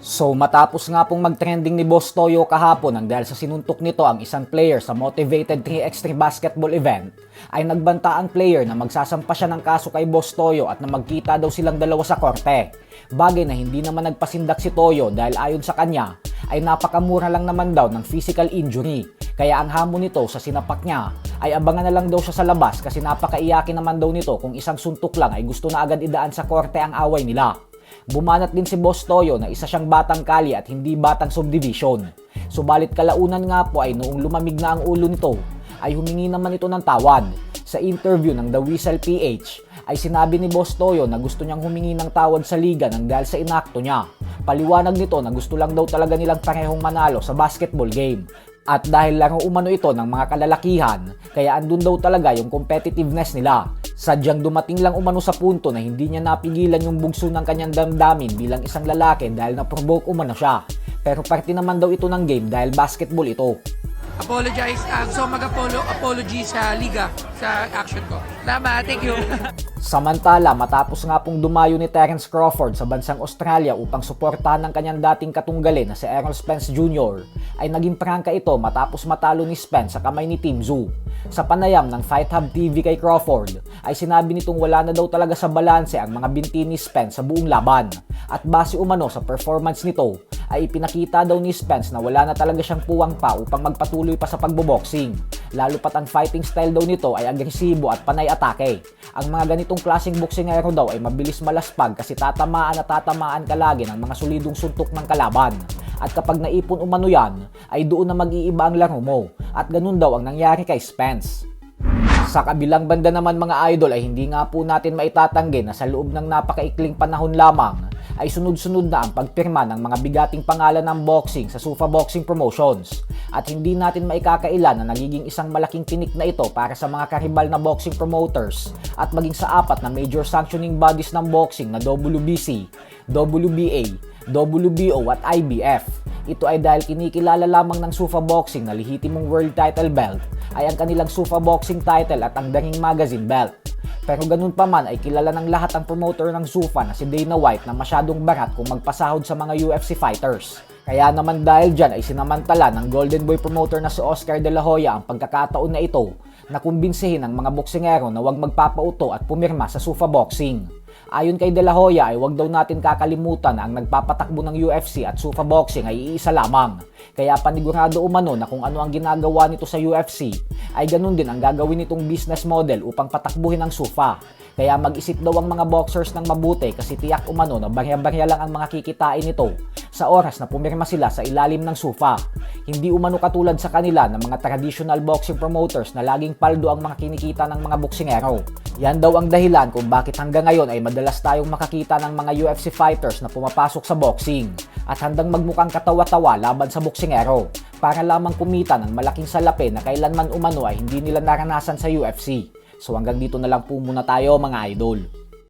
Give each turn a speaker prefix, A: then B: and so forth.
A: So matapos nga pong mag-trending ni Boss Toyo kahapon ang dahil sa sinuntok nito ang isang player sa Motivated 3x3 basketball event, ay nagbanta ang player na magsasampa siya ng kaso kay Boss Toyo at na magkita daw silang dalawa sa korte. Bagay na hindi naman nagpasindak si Toyo dahil ayon sa kanya ay napakamura lang naman daw ng physical injury. Kaya ang hamon nito sa sinapak niya ay abangan na lang daw siya sa labas kasi napakaiyakin naman daw nito kung isang suntok lang ay gusto na agad idaan sa korte ang away nila. Bumanat din si Boss Toyo na isa siyang batang kali at hindi batang subdivision. Subalit kalaunan nga po ay noong lumamig na ang ulo nito ay humingi naman ito ng tawad. Sa interview ng The Whistle PH ay sinabi ni Boss Toyo na gusto niyang humingi ng tawad sa liga nang dahil sa inakto niya. Paliwanag nito na gusto lang daw talaga nilang parehong manalo sa basketball game. At dahil laro umano ito ng mga kalalakihan, kaya andun daw talaga yung competitiveness nila. Sadyang dumating lang umano sa punto na hindi niya napigilan yung bugso ng kanyang damdamin bilang isang lalaki dahil na-provoke umano siya. Pero parte naman daw ito ng game dahil basketball ito.
B: Apologize. Gusto apology sa liga, sa action ko. Tama, thank you.
A: Samantala, matapos nga pong dumayo ni Terence Crawford sa bansang Australia upang suportahan ng kanyang dating katunggali na si Errol Spence Jr., ay naging prangka ito matapos matalo ni Spence sa kamay ni Tim Tszyu. Sa panayam ng Fight Hub TV kay Crawford, ay sinabi nitong wala na daw talaga sa balanse ang mga binti ni Spence sa buong laban. At base umano sa performance nito, ay ipinakita daw ni Spence na wala na talaga siyang puwang pa upang magpatuloy pa sa pagboboxing. Lalo pat ang fighting style daw nito ay agresibo at panay atake. Ang mga ganitong klaseng boksingero daw ay mabilis malaspag kasi tatamaan at tatamaan ka lagi ng mga solidong suntok ng kalaban. At kapag naipon umano yan, ay doon na mag-iiba ang laro mo. At ganun daw ang nangyari kay Spence. Sa kabilang banda naman mga idol ay hindi nga po natin maitatanggi na sa loob ng napakaikling panahon lamang ay sunod-sunod na ang pagpirma ng mga bigating pangalan ng boxing sa Sufa Boxing Promotions. At hindi natin maikakailan na nagiging isang malaking tinik na ito para sa mga karibal na boxing promoters at maging sa apat na major sanctioning bodies ng boxing na WBC, WBA, WBO at IBF. Ito ay dahil kinikilala lamang ng Sufa Boxing na lehitimong world title belt ay ang kanilang Sufa Boxing title at ang Daring Magazine belt. Pero ganun pa man ay kilala ng lahat ang promoter ng Sufa na si Dana White na masyadong barat kung magpasahod sa mga UFC fighters. Kaya naman dahil dyan ay sinamantala ng Golden Boy promoter na si Oscar De La Hoya ang pagkakataon na ito na kumbinsihin ang mga boksingero na huwag magpapauto at pumirma sa Sufa Boxing. Ayon kay De La Hoya ay huwag daw natin kakalimutan na ang nagpapatakbo ng UFC at Sufa Boxing ay iisa lamang. Kaya panigurado umano na kung ano ang ginagawa nito sa UFC ay ganun din ang gagawin nitong business model upang patakbuhin ang Sufa. Kaya mag-isip daw ang mga boxers ng mabuti kasi tiyak umano na barya-barya lang ang mga kikitain nito sa oras na pumirma sila sa ilalim ng Sufa. Hindi umano katulad sa kanila ng mga traditional boxing promoters na laging paldo ang mga kinikita ng mga boksingero. Yan daw ang dahilan kung bakit hanggang ngayon ay madalas tayong makakita ng mga UFC fighters na pumapasok sa boxing at handang magmukhang katawa-tawa laban sa boksingero para lamang kumita ng malaking salapi na kailanman umano ay hindi nila naranasan sa UFC. So hanggang dito na lang po muna tayo mga idol.